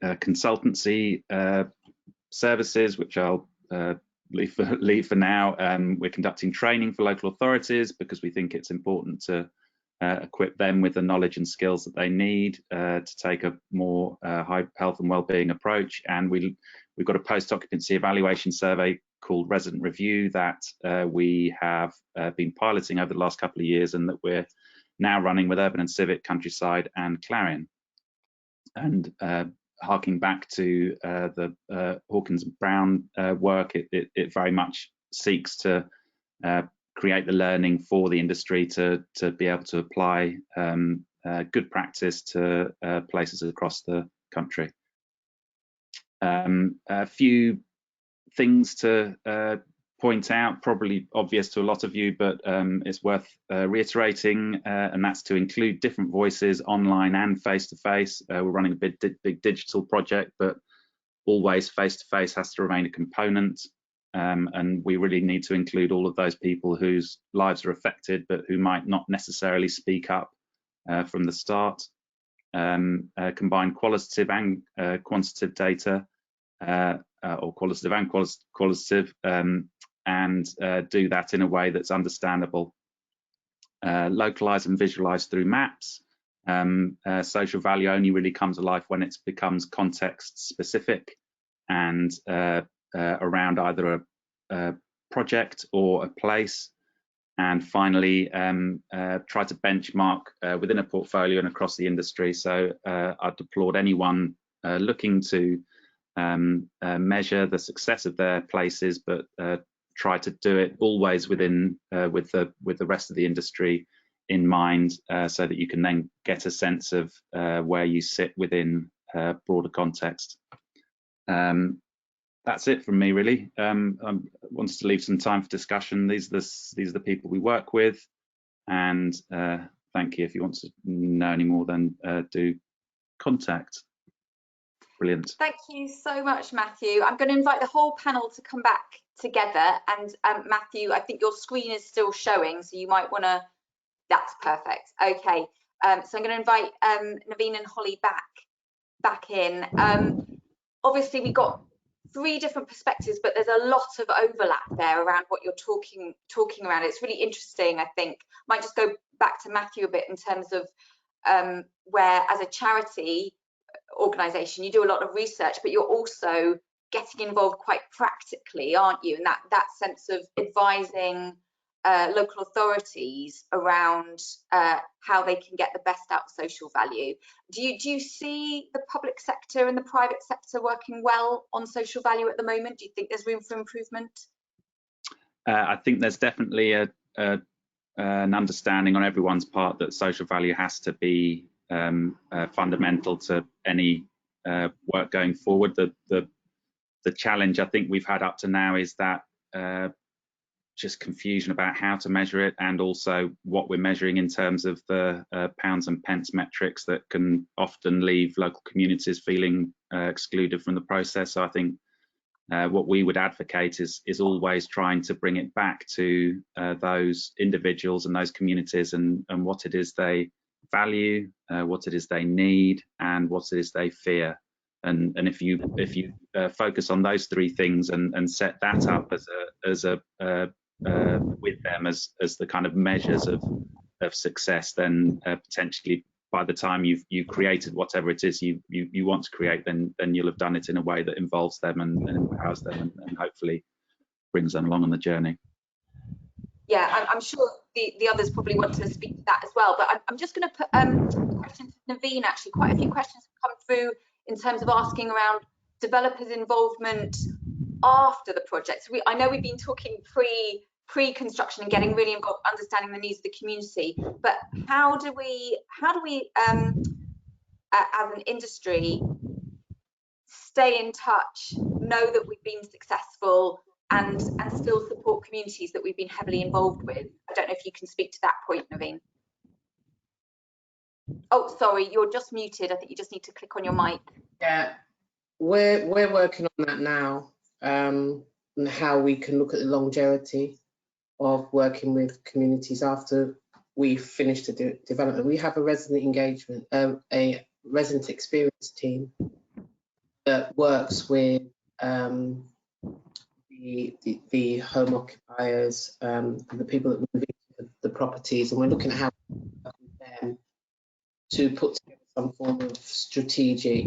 consultancy services, which I'll leave for now. We're conducting training for local authorities because we think it's important to equip them with the knowledge and skills that they need to take a more high health and well-being approach. And we've got a post-occupancy evaluation survey called Resident Review that we have been piloting over the last couple of years, and that we're now running with Urban and Civic, Countryside and Clarion. And harking back to the Hawkins and Brown work, it very much seeks to create the learning for the industry to be able to apply good practice to places across the country. A few things to point out, probably obvious to a lot of you, but it's worth reiterating, and that's to include different voices online and face-to-face. We're running a big digital project, but always face-to-face has to remain a component, and we really need to include all of those people whose lives are affected, but who might not necessarily speak up from the start. Combine qualitative and quantitative data, or qualitative and qualitative, and do that in a way that's understandable. Localize and visualize through maps. Social value only really comes alive when it becomes context specific and around either a project or a place. And finally, try to benchmark within a portfolio and across the industry. So I'd applaud anyone looking to measure the success of their places, but try to do it always within with the rest of the industry in mind, so that you can then get a sense of where you sit within broader context. That's it from me, really. I wanted to leave some time for discussion. These are the people we work with, and thank you. If you want to know any more, then do contact. Brilliant. Thank you so much, Matthew. I'm going to invite the whole panel to come back together, and Matthew, I think your screen is still showing, so you might want to. That's perfect. Okay, so I'm going to invite Naveen and Holly back in. Obviously, we got 3 different perspectives, but there's a lot of overlap there around what you're talking around. It's really interesting. I think might just go back to Matthew a bit in terms of where, as a charity organisation, you do a lot of research, but you're also getting involved quite practically, aren't you? And that sense of advising local authorities around how they can get the best out of social value. Do you see the public sector and the private sector working well on social value at the moment? Do you think there's room for improvement? I think there's definitely an understanding on everyone's part that social value has to be fundamental to any work going forward. The challenge I think we've had up to now is that just confusion about how to measure it, and also what we're measuring in terms of the pounds and pence metrics that can often leave local communities feeling excluded from the process. So I think what we would advocate is always trying to bring it back to those individuals and those communities and what it is they value, what it is they need, and what it is they fear. And if you focus on those three things and set that up as a with them as the kind of measures of success, then potentially by the time you've created whatever it is you want to create, then you'll have done it in a way that involves them and empowers them and hopefully brings them along on the journey. Yeah, I'm sure the others probably want to speak to that as well, but I'm just going to put a question to Naveen. Actually, quite a few questions have come through in terms of asking around developers' involvement after the project. So I know we've been talking pre-construction and getting really involved, understanding the needs of the community, but how do we as an industry stay in touch, know that we've been successful, and still support communities that we've been heavily involved with? I don't know if you can speak to that point, Naveen. Oh, sorry, you're just muted. I think you just need to click on your mic. Yeah, we're working on that now, and how we can look at the longevity of working with communities after we finish the development. We have a resident engagement, a resident experience team that works with the home occupiers, and the people that move into the properties, and we're looking at how we work with them to put together some form of strategic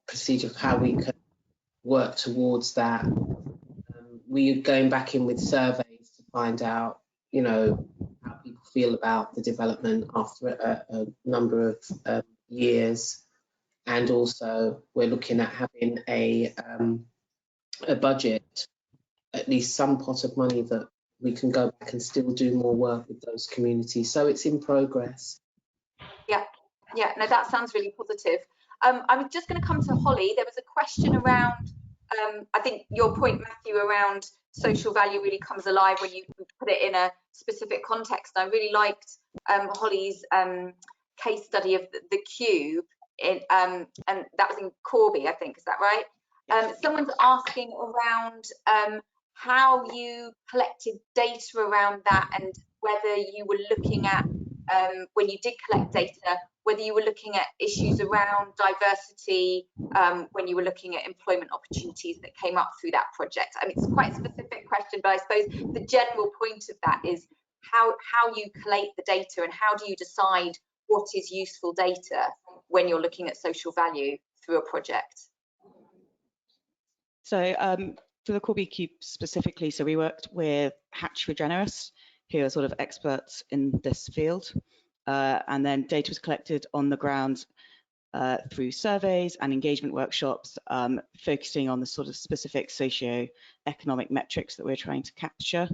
procedure of how we can work towards that. We're going back in with surveys to find out, you know, how people feel about the development after a number of years, and also we're looking at having a budget, at least some pot of money that we can go back and still do more work with those communities. So it's in progress. Yeah, no, that sounds really positive. I'm just going to come to Holly. There was a question around, I think your point, Matthew, around social value really comes alive when you put it in a specific context. I really liked Holly's case study of the cube, and that was in Corby, I think, is that right? Someone's asking around how you collected data around that, and whether you were looking at, when you did collect data, whether you were looking at issues around diversity, when you were looking at employment opportunities that came up through that project. I mean, it's quite a specific question, but I suppose the general point of that is how you collate the data, and how do you decide what is useful data when you're looking at social value through a project? So for the Corby Cube specifically, so we worked with Hatch Regeneris, who are sort of experts in this field. And then data was collected on the ground through surveys and engagement workshops, focusing on the sort of specific socio-economic metrics that we're trying to capture.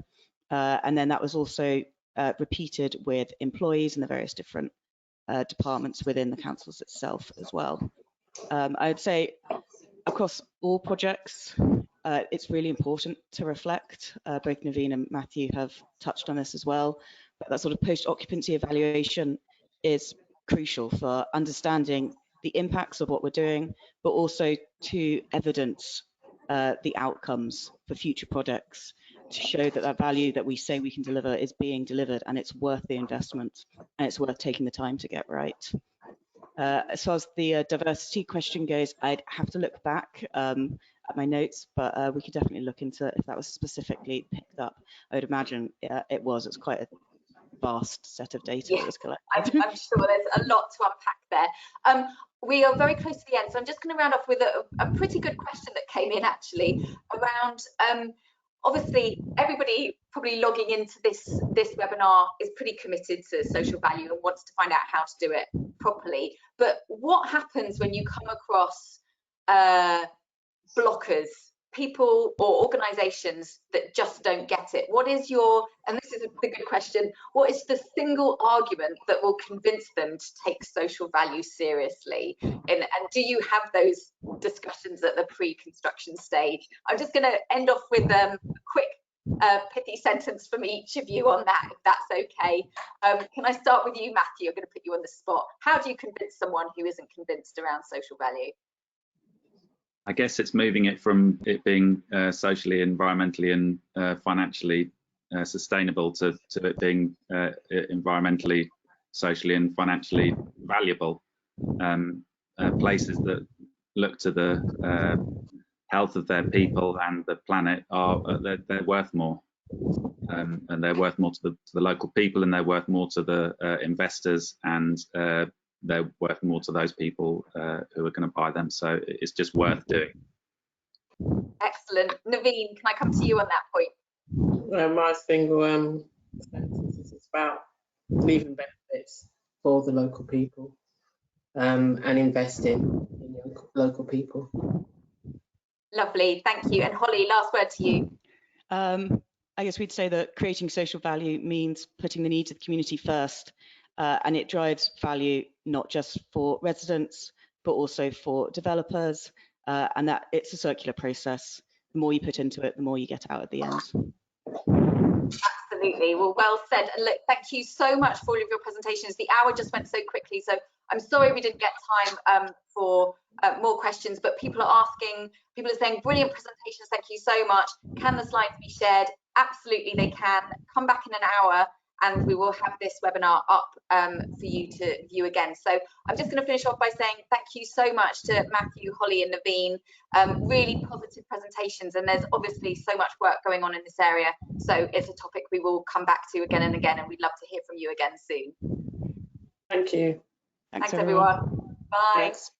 And then that was also repeated with employees in the various different departments within the councils itself as well. I'd say across all projects, it's really important to reflect. Both Naveen and Matthew have touched on this as well, but that sort of post-occupancy evaluation is crucial for understanding the impacts of what we're doing, but also to evidence the outcomes for future projects, to show that that value that we say we can deliver is being delivered, and it's worth the investment, and it's worth taking the time to get right. As far as the diversity question goes, I'd have to look back at my notes, but we could definitely look into if that was specifically picked up. I would imagine it was. It's quite a vast set of data that was collected. I'm sure there's a lot to unpack there. We are very close to the end, so I'm just going to round off with a pretty good question that came in actually around, obviously everybody probably logging into this webinar is pretty committed to social value and wants to find out how to do it properly. But what happens when you come across blockers, people or organizations that just don't get it? What is your, and this is the good question, what is the single argument that will convince them to take social value seriously? And do you have those discussions at the pre-construction stage? I'm just going to end off with a quick pithy sentence from each of you on that, if that's okay. Can I start with you, Matthew? I'm going to put you on the spot. How do you convince someone who isn't convinced around social value? I guess it's moving it from it being socially, environmentally and financially sustainable to it being environmentally, socially and financially valuable. Places that look to the health of their people and the planet are they're worth more, and they're worth more to the local people, and they're worth more to the investors, and they're worth more to those people who are going to buy them. So it's just worth doing. Excellent. Naveen, can I come to you on that point? My single sentence is about leaving benefits for the local people and investing in local people. Lovely, thank you. And Holly, last word to you. I guess we'd say that creating social value means putting the needs of the community first, and it drives value not just for residents, but also for developers, and that it's a circular process. The more you put into it, the more you get out at the end. Absolutely, well said. And look, thank you so much for all of your presentations. The hour just went so quickly, so I'm sorry we didn't get time for more questions, but people are asking, people are saying brilliant presentations, thank you so much. Can the slides be shared? Absolutely they can. Come back in an hour and we will have this webinar up for you to view again. So I'm just going to finish off by saying thank you so much to Matthew, Holly and Naveen. Really positive presentations, and there's obviously so much work going on in this area, so it's a topic we will come back to again and again, and we'd love to hear from you again soon. Thank you. Thanks everyone. Bye. Thanks.